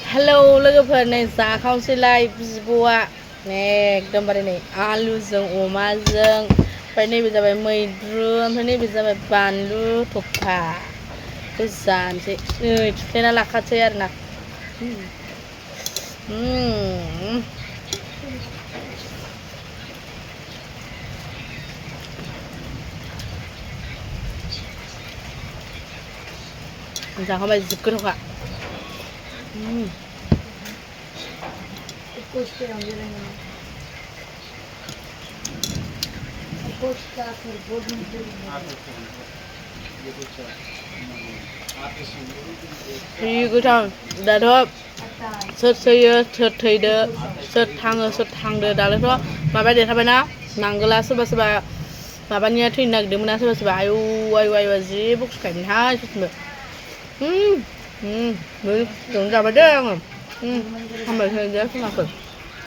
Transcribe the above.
ฮัลโหลलोगोफोर नै जाखावसैलाय बिब'आ एकदमबारे नै आलुजों अमाजों ओमफ्राय नैबे जाबाय मैद्रु ओमफ्राय नैबे जाबाय बानलु थफा बेखौ जानोसै नै थुफ्लेना लाखासै आरोना जाखांबाय जि गोथावखा जि गोथाव दाथ' सोर सोयो सोर थैदो सोर थाङो सोर थांदो दालायथ' माबा देरहाबायना नांगोला सोरबा सोरबा माबानिया थैनो नागिरदोंमोन ना सोरबा सोरबा आयौ आयौ आयौ जि बखिखायोमोनहाय सोरबा बेखौनो जाबाय दे आङो हामबायसै दे खोनाखै